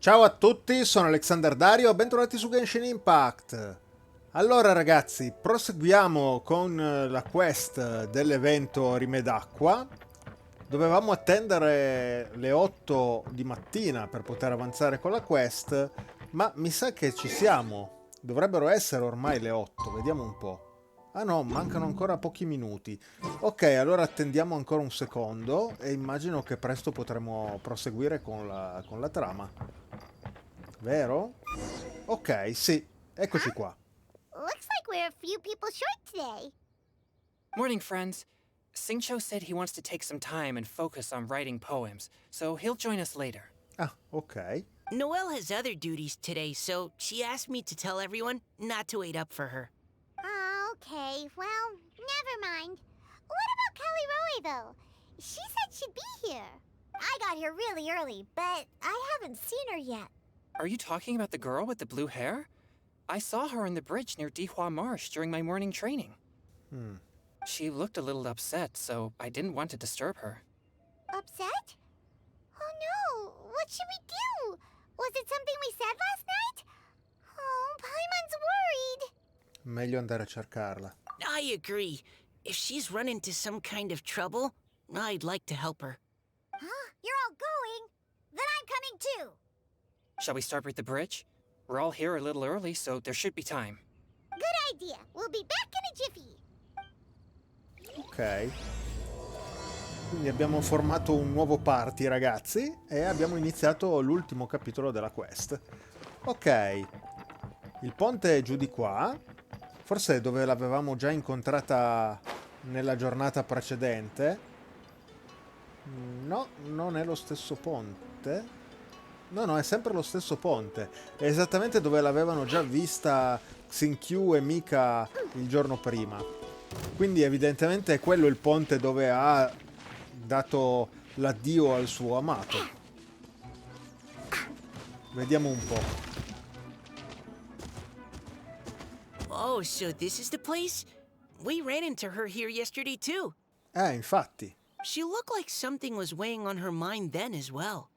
Ciao a tutti, sono Alexander Dario, bentornati su Genshin Impact. Allora ragazzi, proseguiamo con la quest dell'evento Rime d'Acqua. Dovevamo attendere le 8 di mattina per poter avanzare con la quest, ma mi sa che ci siamo. Dovrebbero essere ormai le 8, vediamo un po'. Ah no, mancano ancora pochi minuti. Ok, allora attendiamo ancora un secondo e immagino che presto potremo proseguire con la trama. Vero? Ok, sì, eccoci Huh? qua. Looks like we're a few people short today. Morning, friends. Singcho said he wants to take some time and focus on writing poems, so he'll join us later. Ah, ok. Noelle has other duties today, so she asked me to tell everyone not to wait up for her. Oh, okay. Well, never mind. What about Kelly Roy, though? She said she'd be here. I got here really early, but I haven't seen her yet. Are you talking about the girl with the blue hair? I saw her on the bridge near Dihua Marsh during my morning training. She looked a little upset, so I didn't want to disturb her. Upset? Oh no! What should we do? Was it something we said last night? Oh, Paimon's worried. Meglio andare a cercarla. I agree. If she's run into some kind of trouble, I'd like to help her. Huh? You're all going? Then I'm coming too. Shall we start with the bridge? We're all here a little early, so there should be time. Good idea. We'll be back in a jiffy. Ok. Quindi abbiamo formato un nuovo party, ragazzi, e abbiamo iniziato l'ultimo capitolo della quest. Ok. Il ponte è giù di qua. Forse è dove l'avevamo già incontrata nella giornata precedente. No, non è lo stesso ponte. No, è sempre lo stesso ponte. È esattamente dove l'avevano già vista Xinkyu e Mika il giorno prima. Quindi evidentemente è quello il ponte dove ha dato l'addio al suo amato. Vediamo un po'. Oh, so this is the place? We ran into her here yesterday too. Infatti. She looked like something was weighing on her mind then as well.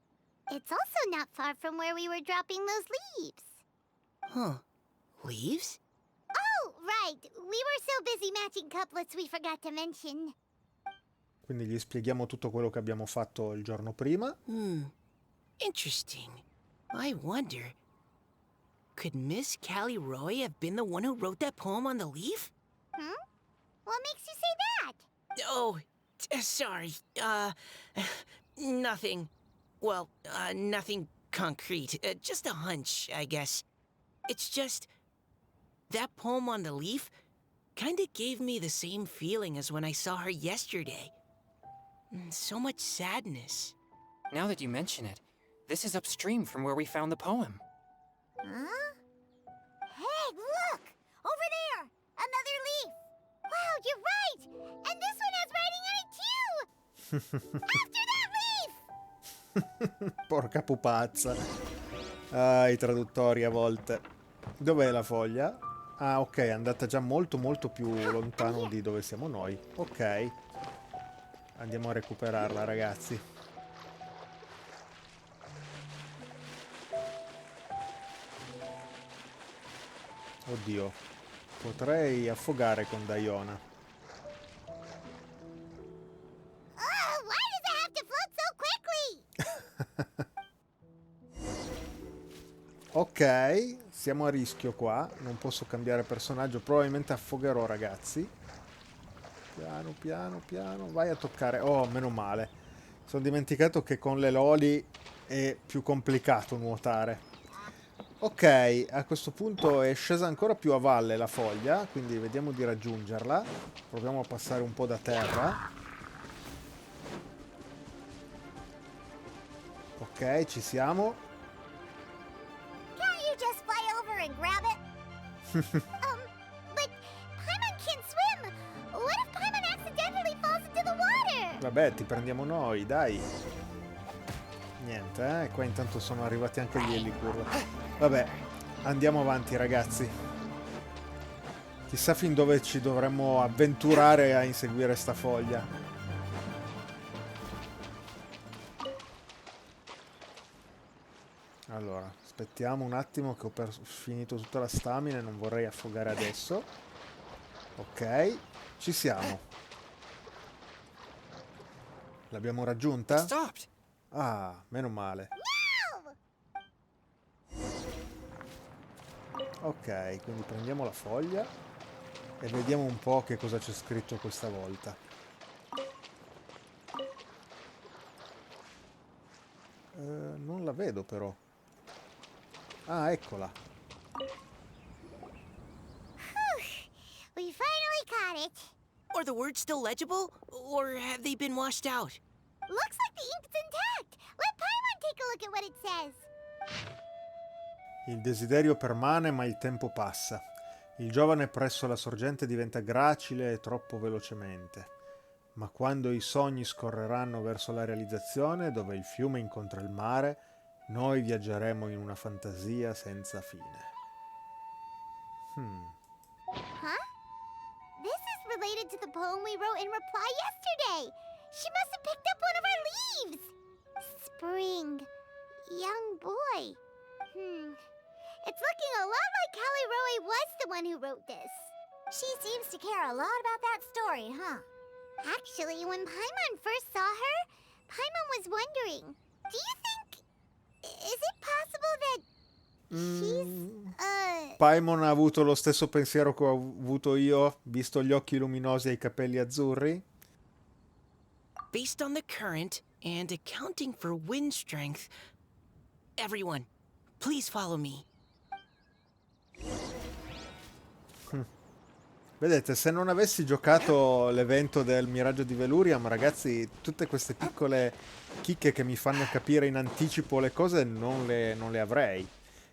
It's also not far from where we were dropping those leaves. Huh. Leaves? Oh, right. We were so busy matching couplets we forgot to mention. Quindi gli spieghiamo tutto quello che abbiamo fatto il giorno prima. Interesting. I wonder, could Miss Callie Roy have been the one who wrote that poem on the leaf? What makes you say that? Oh, sorry. Nothing. Well, nothing concrete. Just a hunch, I guess. It's just, that poem on the leaf kinda gave me the same feeling as when I saw her yesterday. So much sadness. Now that you mention it, this is upstream from where we found the poem. Huh? Hey, look! Over there! Another leaf! Wow, you're right! And this one has writing on it too! After that leaf! Porca pupazza. Ah, i traduttori a volte. Dov'è la foglia? Ah, ok, è andata già molto più lontano di dove siamo noi. Ok. Andiamo a recuperarla, ragazzi. Oddio. Potrei affogare con Diona. Oh, why does it have to float so quickly? Ok, siamo a rischio qua. Non posso cambiare personaggio. Probabilmente affogherò, ragazzi. Piano. Vai a toccare. Oh, meno male. Sono dimenticato che con le loli è più complicato nuotare. Ok, a questo punto è scesa ancora più a valle la foglia, quindi vediamo di raggiungerla. Proviamo a passare un po' da terra. Ok, ci siamo. Can't you just fly over and grab it? But Paimon can't swim! What if Paimon accidentally falls into the water? Vabbè, ti prendiamo noi, dai. Niente, qua intanto sono arrivati anche gli Elicur. Vabbè, andiamo avanti, ragazzi. Chissà fin dove ci dovremmo avventurare a inseguire sta foglia. Allora, aspettiamo un attimo che ho finito tutta la stamina e non vorrei affogare adesso. Ok, ci siamo. L'abbiamo It raggiunta? stopped. Ah, meno male. Ok, quindi prendiamo la foglia e vediamo un po' che cosa c'è scritto questa volta. Non la vedo però. Ah, eccola. We finally caught it. Are the words still legible, or have they been washed out? Looks like the ink's intact. Let Paimon take a look at what it says. Il desiderio permane, ma il tempo passa. Il giovane presso la sorgente diventa gracile e troppo velocemente. Ma quando i sogni scorreranno verso la realizzazione, dove il fiume incontra il mare, noi viaggeremo in una fantasia senza fine. Huh? This is related to the poem we wrote in reply yesterday. She must have picked up one of our leaves. Spring. Young boy. It's looking a lot like Callie Roe was the one who wrote this. She seems to care a lot about that story, huh? Actually, when Paimon first saw her, Paimon was wondering, do you think... Is it possible that she's, Paimon ha avuto lo stesso pensiero che ho avuto io, visto gli occhi luminosi e i capelli azzurri? Based on the current and accounting for wind strength, everyone, please follow me. Vedete, se non avessi giocato l'evento del Miraggio di Velurium, ragazzi, tutte queste piccole chicche che mi fanno capire in anticipo le cose non le avrei.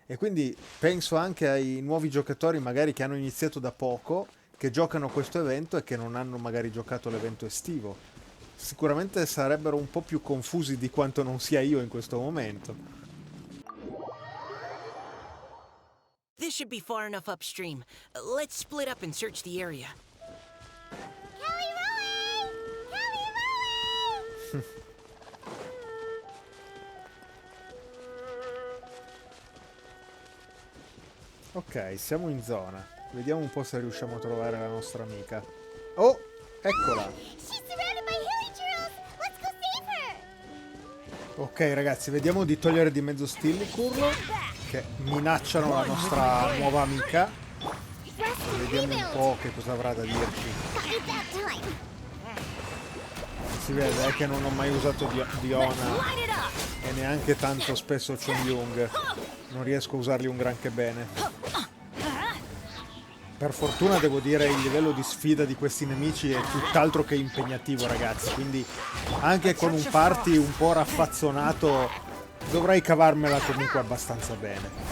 E quindi penso anche ai nuovi giocatori magari che hanno iniziato da poco, che giocano questo evento e che non hanno magari giocato l'evento estivo. Sicuramente sarebbero un po' più confusi di quanto non sia io in questo momento. This should be far enough upstream. Let's split up and search the area. Callie Roe! Callie Roe! Ok, siamo in zona. Vediamo un po' se riusciamo a trovare la nostra amica. Oh, eccola! She's surrounded by hilly churros! Let's go save her! Ok ragazzi, vediamo di togliere di mezzo Stillicurlo, che minacciano la nostra nuova amica. Vediamo un po' che cosa avrà da dirci. Got it that time! Si vede che non ho mai usato Diona e neanche tanto spesso Chongyung. Non riesco a usarli un granché bene. Per fortuna devo dire il livello di sfida di questi nemici è tutt'altro che impegnativo, ragazzi. Quindi anche con un party un po' raffazzonato dovrei cavarmela comunque abbastanza bene.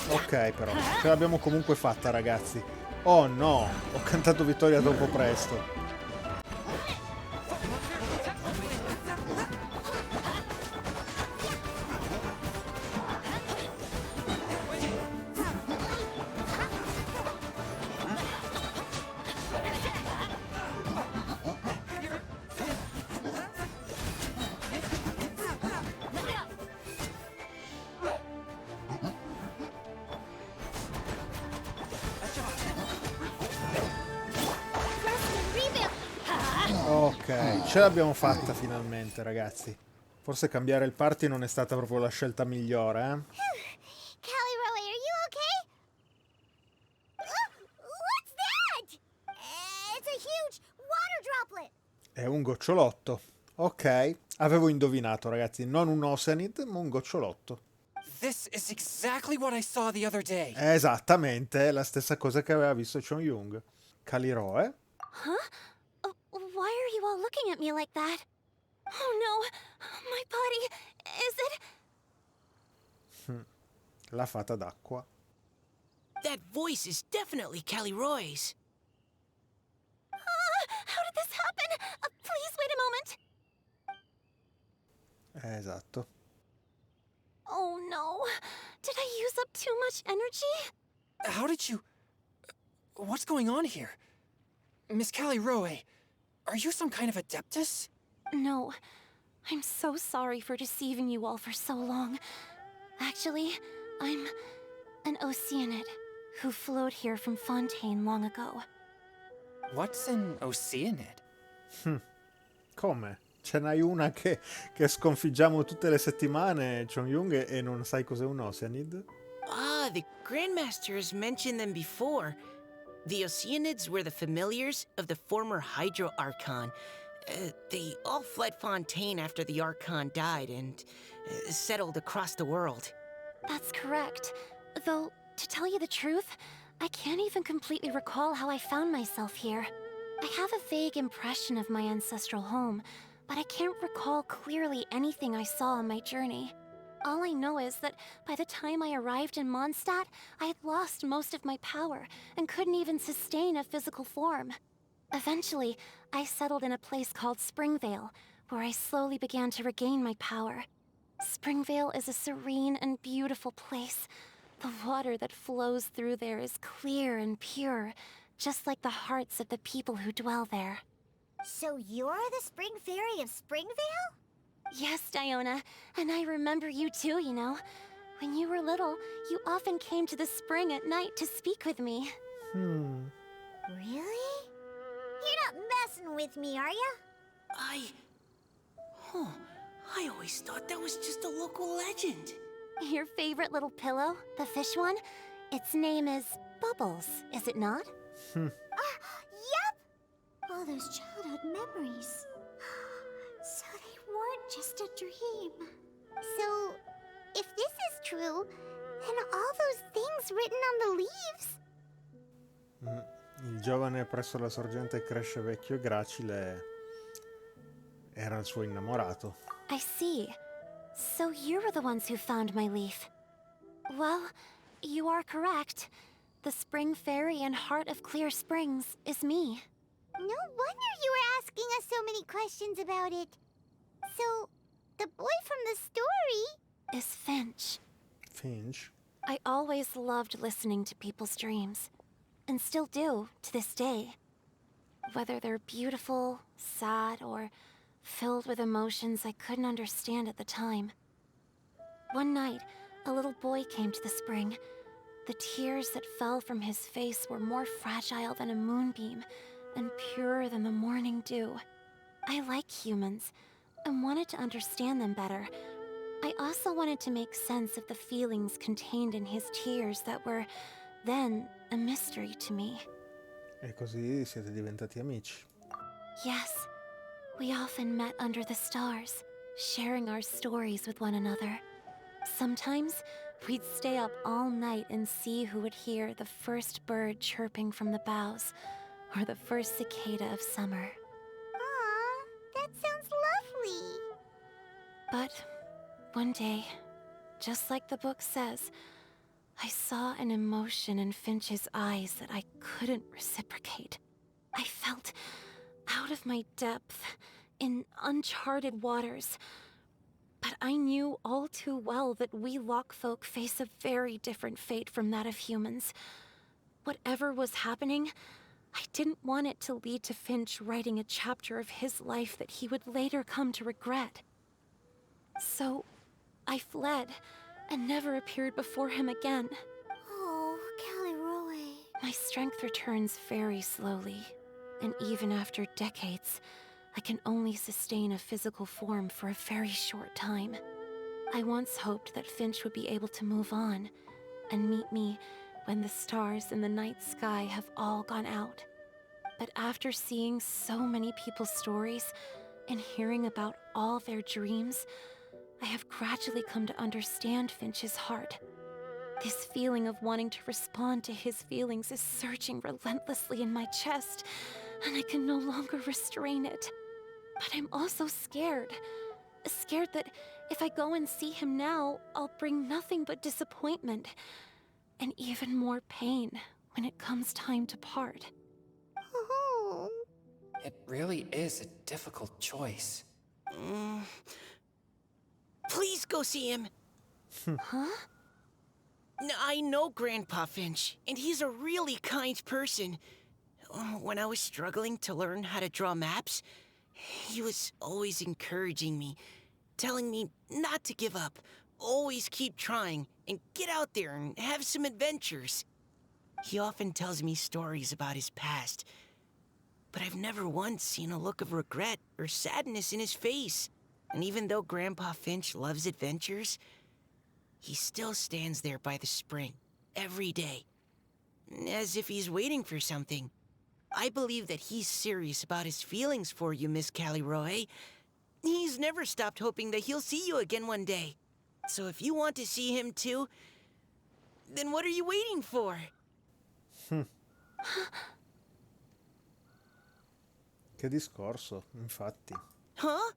Ok però, ce l'abbiamo comunque fatta, ragazzi. Oh no, ho cantato vittoria troppo presto. Ok, ce l'abbiamo fatta finalmente, ragazzi. Forse cambiare il party non è stata proprio la scelta migliore, eh? Callie Roe, are you okay? What's that? It's a huge water droplet. È un gocciolotto. Ok, avevo indovinato, ragazzi. Non un Oceanid, ma un gocciolotto. This is exactly what I saw the other day. È esattamente la stessa cosa che aveva visto Chongyung. Callie Roe. Why are you all looking at me like that? Oh no, my body, is it... La fata d'acqua. That voice is definitely Callie Roy's. How did this happen? Please wait a moment. Esatto. Oh no, did I use up too much energy? How did you... What's going on here? Miss Callie Roe, Are you some kind of adeptus? No, I'm so sorry for deceiving you all for so long. Actually, I'm an Oceanid who flowed here from Fontaine long ago. What's an Oceanid? Come? Ce n'hai una che sconfiggiamo tutte le settimane, Chongyun, e non sai cos'è un Oceanid? Ah, the Grandmaster has mentioned them before. The Oceanids were the familiars of the former Hydro Archon. They all fled Fontaine after the Archon died and settled across the world. That's correct. Though, to tell you the truth, I can't even completely recall how I found myself here. I have a vague impression of my ancestral home, but I can't recall clearly anything I saw on my journey. All I know is that by the time I arrived in Mondstadt, I had lost most of my power and couldn't even sustain a physical form. Eventually, I settled in a place called Springvale, where I slowly began to regain my power. Springvale is a serene and beautiful place. The water that flows through there is clear and pure, just like the hearts of the people who dwell there. So you're the Spring Fairy of Springvale? Yes, Diona, and I remember you too, you know. When you were little, you often came to the spring at night to speak with me. Really? You're not messing with me, are ya? I always thought that was just a local legend. Your favorite little pillow, the fish one? Its name is Bubbles, is it not? Yep! All those childhood memories. So they weren't just a dream. So, if this is true, then all those things written on the leaves... Il giovane presso la sorgente cresce vecchio e gracile era il suo innamorato. I see. So you were the ones who found my leaf. Well, you are correct. The Spring Fairy and Heart of Clear Springs is me. No wonder you were asking us so many questions about it. So, the boy from the story... Is Finch. Finch? I always loved listening to people's dreams. And still do, to this day. Whether they're beautiful, sad, or filled with emotions I couldn't understand at the time. One night, a little boy came to the spring. The tears that fell from his face were more fragile than a moonbeam, and purer than the morning dew. I like humans, and wanted to understand them better. I also wanted to make sense of the feelings contained in his tears that were, then, a mystery to me. E così siete diventati amici. Yes, we often met under the stars, sharing our stories with one another. Sometimes, we'd stay up all night and see who would hear the first bird chirping from the boughs, or the first cicada of summer. Aw, that sounds lovely. But one day, just like the book says, I saw an emotion in Finch's eyes that I couldn't reciprocate. I felt out of my depth, in uncharted waters. But I knew all too well that we Lockfolk face a very different fate from that of humans. Whatever was happening, I didn't want it to lead to Finch writing a chapter of his life that he would later come to regret. So, I fled, and never appeared before him again. Oh, Caliroe. My strength returns very slowly, and even after decades, I can only sustain a physical form for a very short time. I once hoped that Finch would be able to move on, and meet me when the stars in the night sky have all gone out. But after seeing so many people's stories, and hearing about all their dreams, I have gradually come to understand Finch's heart. This feeling of wanting to respond to his feelings is surging relentlessly in my chest, and I can no longer restrain it. But I'm also scared. Scared that if I go and see him now, I'll bring nothing but disappointment, and even more pain when it comes time to part. Oh. It really is a difficult choice. Please go see him. Huh? I know Grandpa Finch, and he's a really kind person. When I was struggling to learn how to draw maps, he was always encouraging me, telling me not to give up, always keep trying, and get out there and have some adventures. He often tells me stories about his past, but I've never once seen a look of regret or sadness in his face. And even though Grandpa Finch loves adventures, he still stands there by the spring, every day, as if he's waiting for something. I believe that he's serious about his feelings for you, Miss Callie Roe. He's never stopped hoping that he'll see you again one day. So if you want to see him too, then what are you waiting for? Che discorso, infatti. Huh?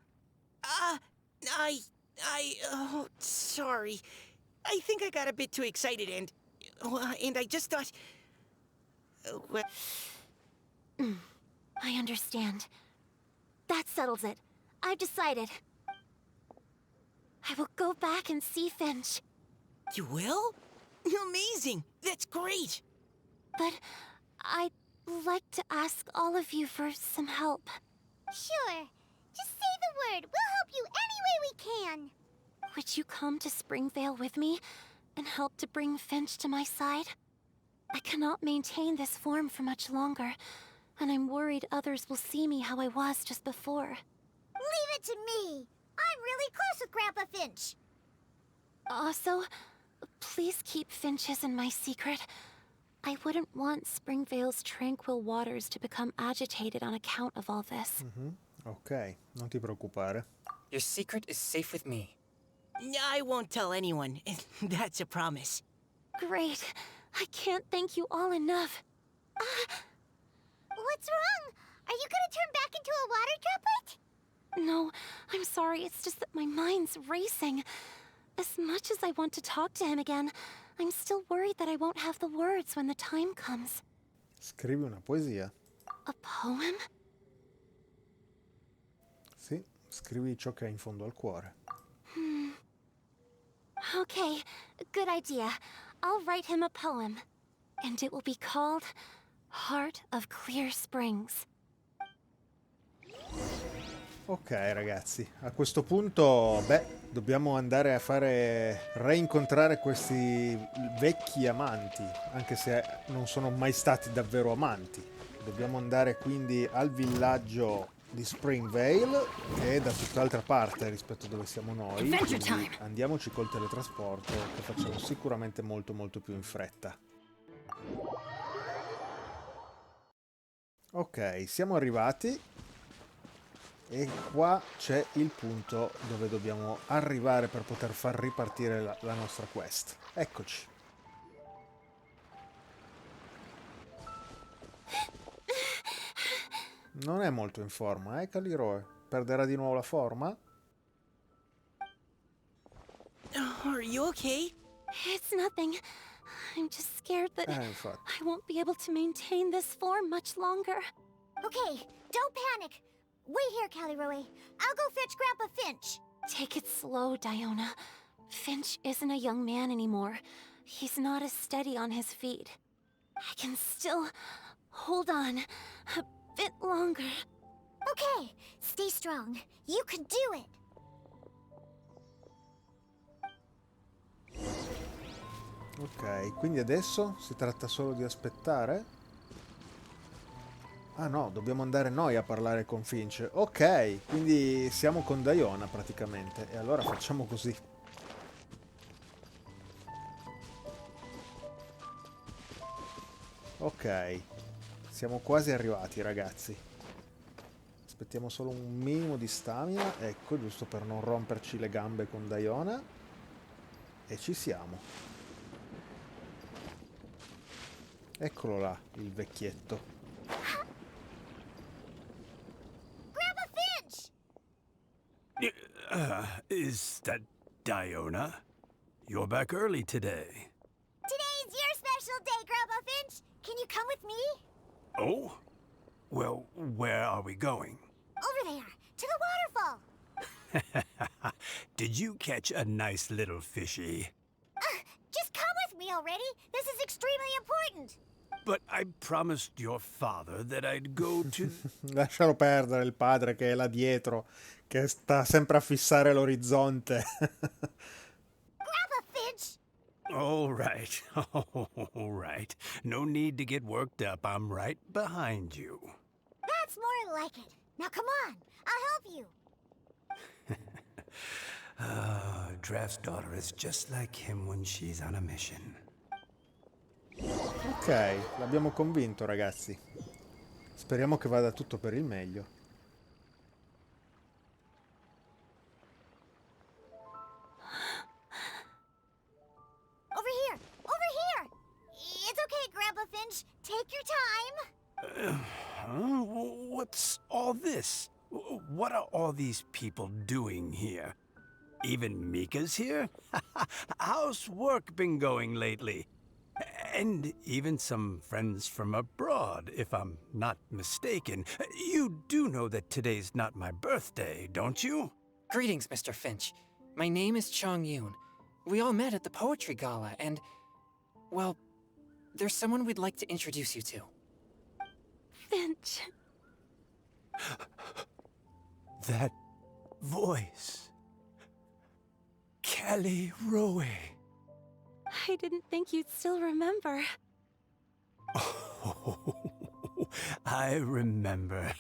Oh, sorry. I think I got a bit too excited and I just thought... well... I understand. That settles it. I've decided. I will go back and see Finch. You will? Amazing! That's great! But I'd like to ask all of you for some help. Sure. Just say the word. We'll help you any way we can. Would you come to Springvale with me and help to bring Finch to my side? I cannot maintain this form for much longer, and I'm worried others will see me how I was just before. Leave it to me. I'm really close with Grandpa Finch. Also, please keep Finch's in my secret. I wouldn't want Springvale's tranquil waters to become agitated on account of all this. Ok, non ti preoccupare. Your secret is safe with me. I won't tell anyone. That's a promise. Great. I can't thank you all enough. What's wrong? Are you gonna turn back into a water droplet? No, I'm sorry. It's just that my mind's racing. As much as I want to talk to him again, I'm still worried that I won't have the words when the time comes. Scrivi una poesia. A poem? Sì, scrivi ciò che hai in fondo al cuore. Okay, good idea. I'll write him a poem. And it will be called Heart of Clear Springs. Ok ragazzi, a questo punto, dobbiamo andare a reincontrare questi vecchi amanti, anche se non sono mai stati davvero amanti. Dobbiamo andare quindi al villaggio di Springvale, che è da tutt'altra parte rispetto a dove siamo noi. Quindi andiamoci col teletrasporto, che facciamo sicuramente molto molto più in fretta. Ok, siamo arrivati. E qua c'è il punto dove dobbiamo arrivare per poter far ripartire la nostra quest. Eccoci. Non è molto in forma, Callie Roe? Perderà di nuovo la forma? Are you okay? It's nothing. I'm just scared that Infatti. I won't be able to maintain this form much longer. Okay, don't panic. Wait here, Callie Roe. I'll go fetch Grandpa Finch. Take it slow, Diona. Finch isn't a young man anymore. He's not as steady on his feet. I can still hold on a bit longer. Okay, stay strong. You can do it. Ok, quindi adesso si tratta solo di aspettare? Ah no, dobbiamo andare noi a parlare con Finch. Ok, quindi siamo con Diona praticamente. E allora facciamo così. Ok, siamo quasi arrivati ragazzi. Aspettiamo solo un minimo di stamina, ecco, giusto per non romperci le gambe con Diona. E ci siamo. Eccolo là, il vecchietto. Is that Diona? You're back early today. Today's your special day, Grandpa Finch. Can you come with me? Oh? Well, where are we going? Over there, to the waterfall. Did you catch a nice little fishy? Just come with me already. This is extremely important. but I promised your father that I'd go to... Lascialo perdere il padre che è là dietro, che sta sempre a fissare l'orizzonte. Grandpa Finch! All right. All right. No need to get worked up. I'm right behind you. That's more like it. Now come on, I'll help you. Draft's daughter is just like him when she's on a mission. Ok, l'abbiamo convinto, ragazzi. Speriamo che vada tutto per il meglio. Over here! Over here! It's okay, Grandpa Finch. Take your time. Huh? What's all this? What are all these people doing here? Even Mika's here? How's work been going lately? And even some friends from abroad, if I'm not mistaken. You do know that today's not my birthday, don't you? Greetings, Mr. Finch. My name is Chong Yoon. We all met at the poetry gala, and, well, there's someone we'd like to introduce you to. Finch. That voice. Kelly Rowe. I didn't think you'd still remember. Oh, I remember.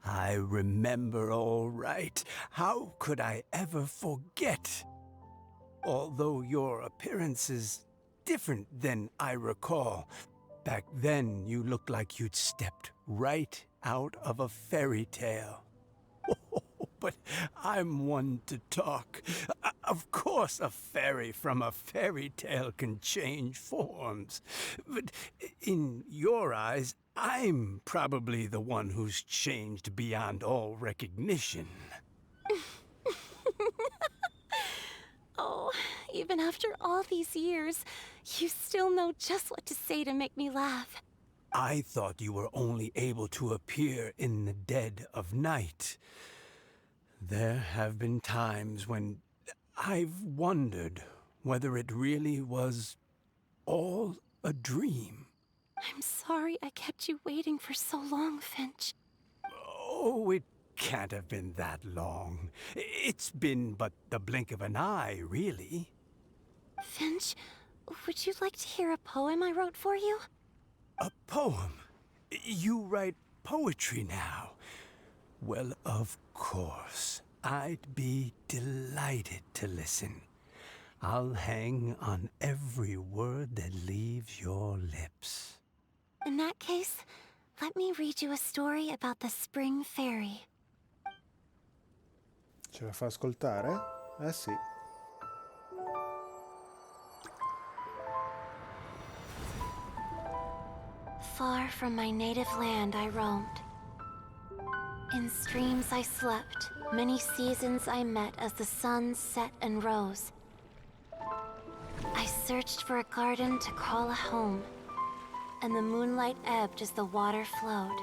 I remember all right. How could I ever forget? Although your appearance is different than I recall. Back then, you looked like you'd stepped right out of a fairy tale. But I'm one to talk. Of course, a fairy from a fairy tale can change forms. But in your eyes, I'm probably the one who's changed beyond all recognition. Oh, even after all these years, you still know just what to say to make me laugh. I thought you were only able to appear in the dead of night. There have been times when I've wondered whether it really was all a dream. I'm sorry I kept you waiting for so long, Finch. Oh, it can't have been that long. It's been but the blink of an eye, really. Finch, would you like to hear a poem I wrote for you? A poem? You write poetry now? Well, of course. I'd be delighted to listen. I'll hang on every word that leaves your lips. In that case, let me read you a story about the Spring Fairy. Ce la fa ascoltare? Eh sì. Far from my native land I roamed. In streams I slept, many seasons I met as the sun set and rose. I searched for a garden to call a home, and the moonlight ebbed as the water flowed.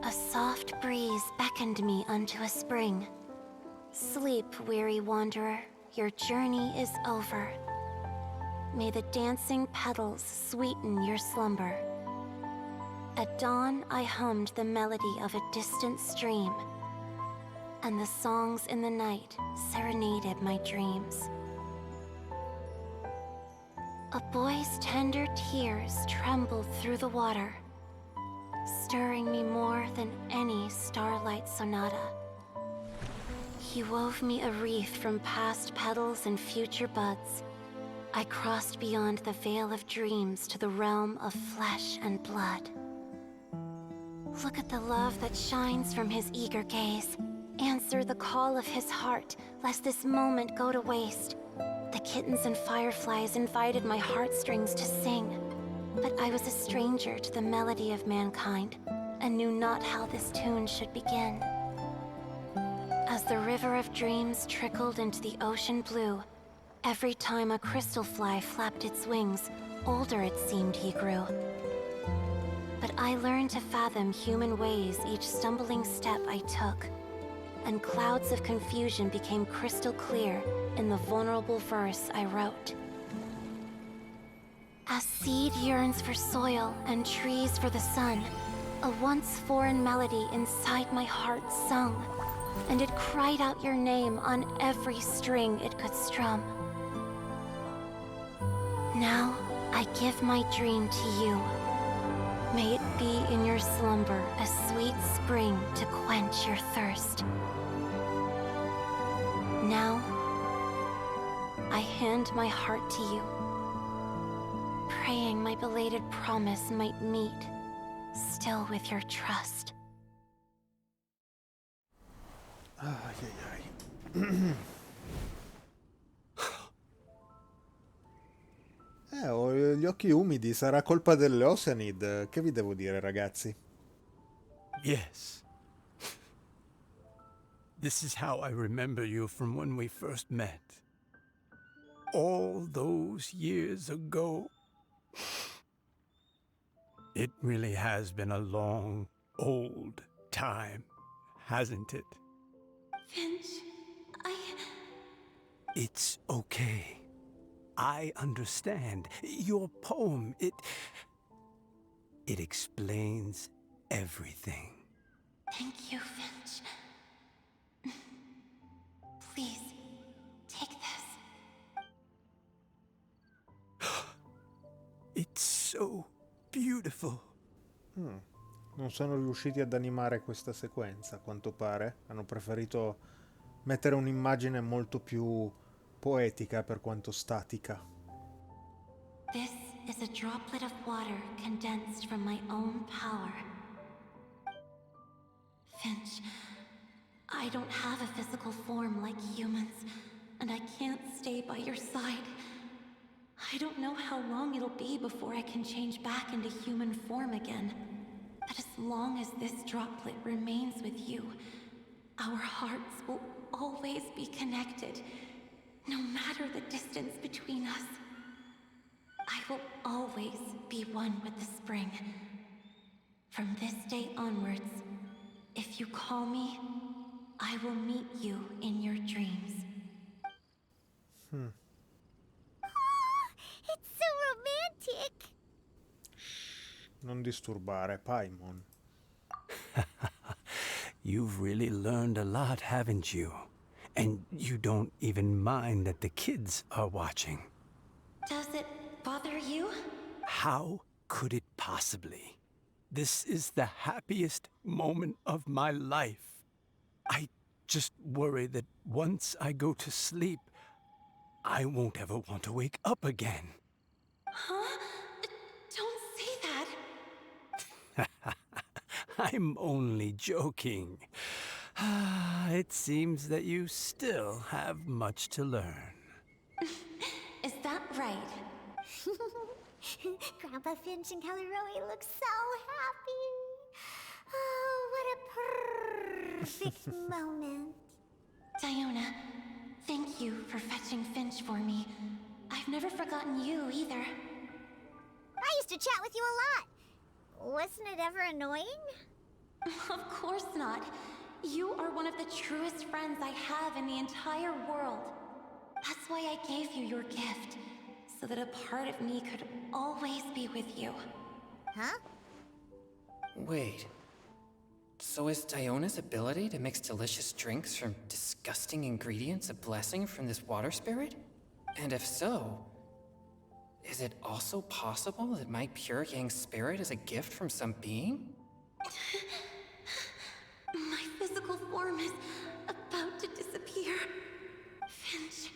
A soft breeze beckoned me unto a spring. Sleep, weary wanderer, your journey is over. May the dancing petals sweeten your slumber. At dawn, I hummed the melody of a distant stream, and the songs in the night serenaded my dreams. A boy's tender tears trembled through the water, stirring me more than any starlight sonata. He wove me a wreath from past petals and future buds. I crossed beyond the veil of dreams to the realm of flesh and blood. Look at the love that shines from his eager gaze. Answer the call of his heart, lest this moment go to waste. The kittens and fireflies invited my heartstrings to sing, but I was a stranger to the melody of mankind, and knew not how this tune should begin. As the river of dreams trickled into the ocean blue, every time a crystal fly flapped its wings, older it seemed he grew. But I learned to fathom human ways each stumbling step I took. and clouds of confusion became crystal clear in the vulnerable verse I wrote. As seed yearns for soil and trees for the sun, a once foreign melody inside my heart sung, and it cried out your name on every string it could strum. Now, I give my dream to you. May it be in your slumber a sweet spring to quench your thirst. Now, I hand my heart to you, praying my belated promise might meet, still with your trust. Ai, ai, ai. Ho gli occhi umidi, sarà colpa delle Oceanid. Che vi devo dire, ragazzi? Yes. This is how I remember you from when we first met. All those years ago. It really has been a long, old time, hasn't it? Finch, It's okay. I understand. Your poem, it explains everything. Thank you, Finch. Please, take this. It's so beautiful. Non sono riusciti ad animare questa sequenza, a quanto pare. Hanno preferito mettere un'immagine molto più poetica per quanto statica. This is a droplet of water condensed from my own power. Finch, I don't have a physical form like humans, and I can't stay by your side. I don't know how long it'll be before I can change back into human form again. But as long as this droplet remains with you, our hearts will always be connected, no matter the distance between us. I will always be one with the spring. From this day onwards, if you call me, I will meet you in your dreams. It's so romantic. Non disturbare, Paimon. You've really learned a lot, haven't you? And you don't even mind that the kids are watching. Does it bother you? How could it possibly? This is the happiest moment of my life. I just worry that once I go to sleep, I won't ever want to wake up again. Huh? Don't say that. I'm only joking. It seems that you still have much to learn. Is that right? Grandpa Finch and Kelly Rowie look so happy. Oh, what a perfect moment. Diona, thank you for fetching Finch for me. I've never forgotten you either. I used to chat with you a lot. Wasn't it ever annoying? Of course not. You are one of the truest friends I have in the entire world. That's why I gave you your gift, so that a part of me could always be with you. Huh? Wait. So is Diona's ability to mix delicious drinks from disgusting ingredients a blessing from this water spirit? And if so, is it also possible that my pure yang spirit is a gift from some being? My physical form is about to disappear. Finch,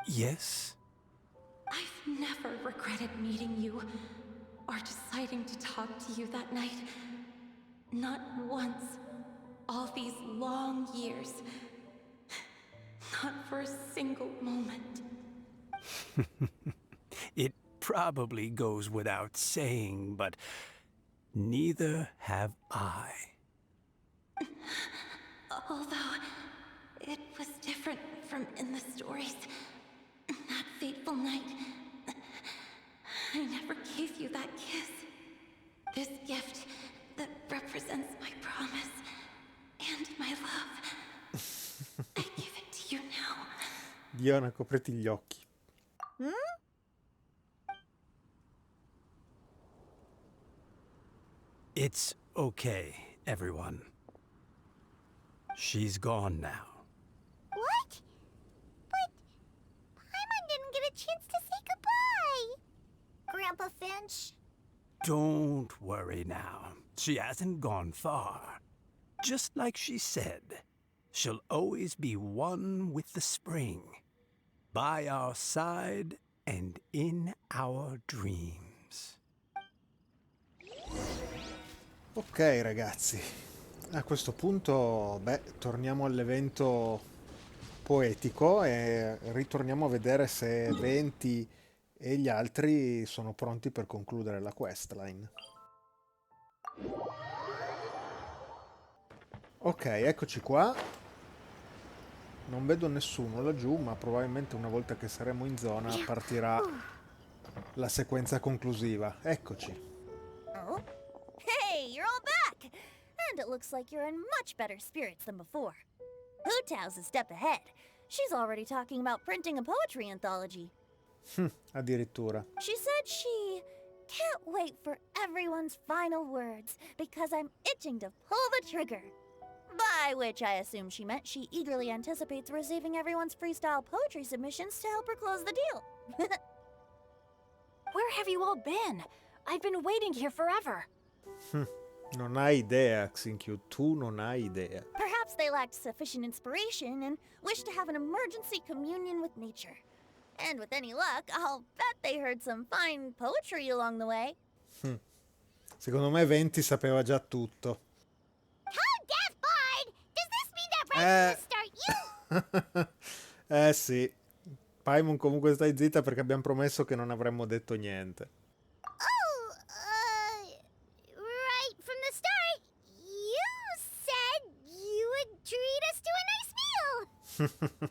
Yes? I've never regretted meeting you or deciding to talk to you that night. Not once. All these long years. Not for a single moment. It probably goes without saying, but neither have I. Although, it was different from in the stories. That fateful night, I never gave you that kiss. This gift that represents my promise Iona, copriti gli occhi. It's okay, everyone. She's gone now. What? But Paimon didn't get a chance to say goodbye. Grandpa Finch. Don't worry now. She hasn't gone far. Just like she said, she'll always be one with the spring. By our side and in our dreams. Ok ragazzi, a questo punto, torniamo all'evento poetico e ritorniamo a vedere se Venti e gli altri sono pronti per concludere la questline. Ok, eccoci qua. Non vedo nessuno laggiù, ma probabilmente una volta che saremo in zona partirà la sequenza conclusiva. Eccoci. Oh? Hey, you're all back! And it looks like you're in much better spirits than before. Hu-Tao's a step ahead. She's already talking about printing a poetry anthology. Addirittura. She said she can't wait for everyone's final words because I'm itching to pull the trigger. By which I assume she meant she eagerly anticipates receiving everyone's freestyle poetry submissions to help her close the deal. Where have you all been? I've been waiting here forever. Non hai idea, Xinkyu, tu non hai idea. Perhaps they lacked sufficient inspiration and wished to have an emergency communion with nature. And with any luck, I'll bet they heard some fine poetry along the way. Secondo me Venti sapeva già tutto. How death-barred! Does this mean that right from the start you... Sì. Paimon, comunque stai zitta perché abbiamo promesso che non avremmo detto niente. Oh, right from the start, you said you would treat us to a nice meal.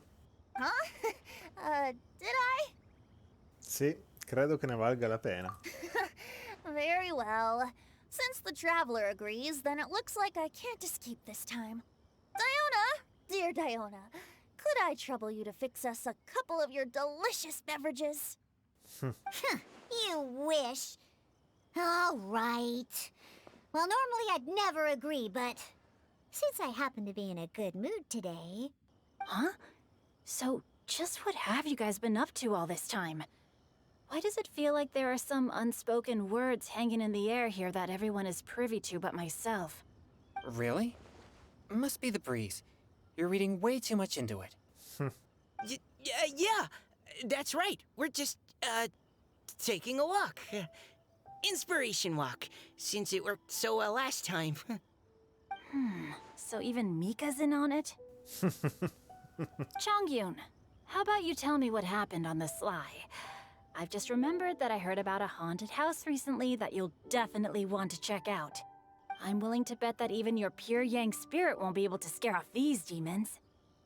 Huh? Did I? Sì, credo che ne valga la pena. Very well. Since the traveler agrees, then it looks like I can't escape this time. Diona, dear Diona, could I trouble you to fix us a couple of your delicious beverages? You wish. All right. Well, normally I'd never agree, but since I happen to be in a good mood today... Huh? So, just what have you guys been up to all this time? Why does it feel like there are some unspoken words hanging in the air here that everyone is privy to but myself? Really? Must be the breeze. You're reading way too much into it. Yeah, that's right. We're just, taking a walk. Inspiration walk, since it worked so well last time. So even Mika's in on it? Chongyun, how about you tell me what happened on the sly? I've just remembered that I heard about a haunted house recently that you'll definitely want to check out. I'm willing to bet that even your pure Yang spirit won't be able to scare off these demons.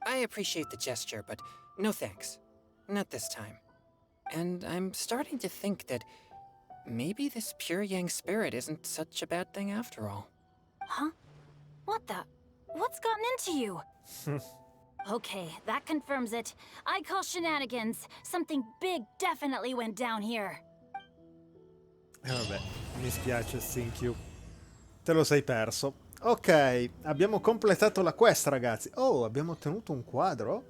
I appreciate the gesture, but no thanks. Not this time. And I'm starting to think that maybe this pure Yang spirit isn't such a bad thing after all. Huh? What the? What's gotten into you? Okay, that confirms it. I call shenanigans. Something big definitely went down here. Vabbè, mi spiace Xinkyu. Te lo sei perso. Ok, abbiamo completato la quest, ragazzi. Oh, abbiamo ottenuto un quadro.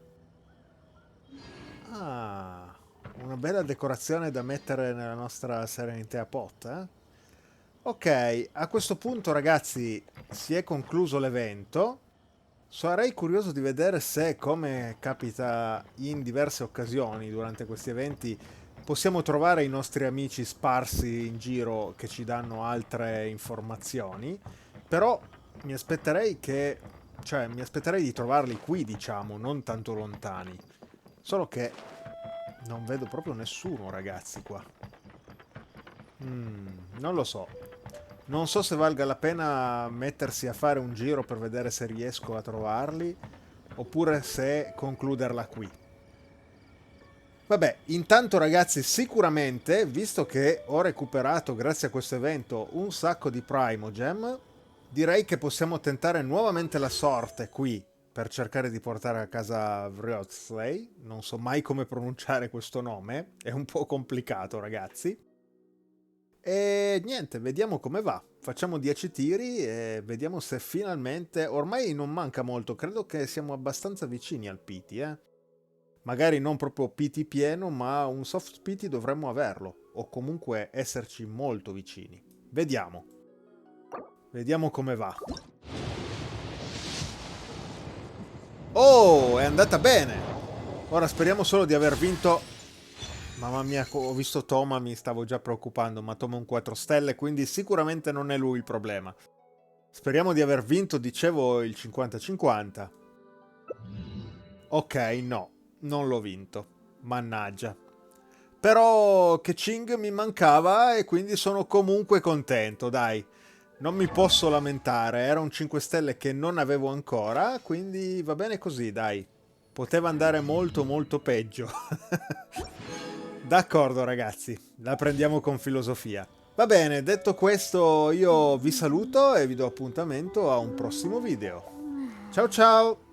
Ah, una bella decorazione da mettere nella nostra Serenity Pot, eh? Ok, a questo punto, ragazzi, si è concluso l'evento. Sarei curioso di vedere se, come capita in diverse occasioni durante questi eventi, possiamo trovare i nostri amici sparsi in giro che ci danno altre informazioni. Però mi aspetterei di trovarli qui, diciamo, non tanto lontani. Solo che non vedo proprio nessuno, ragazzi, qua. Non lo so. Non so se valga la pena mettersi a fare un giro per vedere se riesco a trovarli, oppure se concluderla qui. Vabbè, intanto ragazzi, sicuramente, visto che ho recuperato grazie a questo evento un sacco di Primogem, direi che possiamo tentare nuovamente la sorte qui per cercare di portare a casa Wriothesley. Non so mai come pronunciare questo nome, è un po' complicato, ragazzi. E niente, vediamo come va. Facciamo 10 tiri e vediamo se finalmente... Ormai non manca molto, credo che siamo abbastanza vicini al pity, Magari non proprio pity pieno, ma un soft pity dovremmo averlo, o comunque esserci molto vicini. Vediamo. Vediamo come va. Oh, è andata bene! Ora speriamo solo di aver vinto... Mamma mia, ho visto Toma, mi stavo già preoccupando, ma Toma è un 4 stelle, quindi sicuramente non è lui il problema. Speriamo di aver vinto, dicevo, il 50-50. Ok, no, non l'ho vinto. Mannaggia. Però Keqing mi mancava e quindi sono comunque contento, dai. Non mi posso lamentare, era un 5 stelle che non avevo ancora, quindi va bene così, dai. Poteva andare molto molto peggio. D'accordo ragazzi, la prendiamo con filosofia. Va bene, detto questo io vi saluto e vi do appuntamento a un prossimo video. Ciao ciao!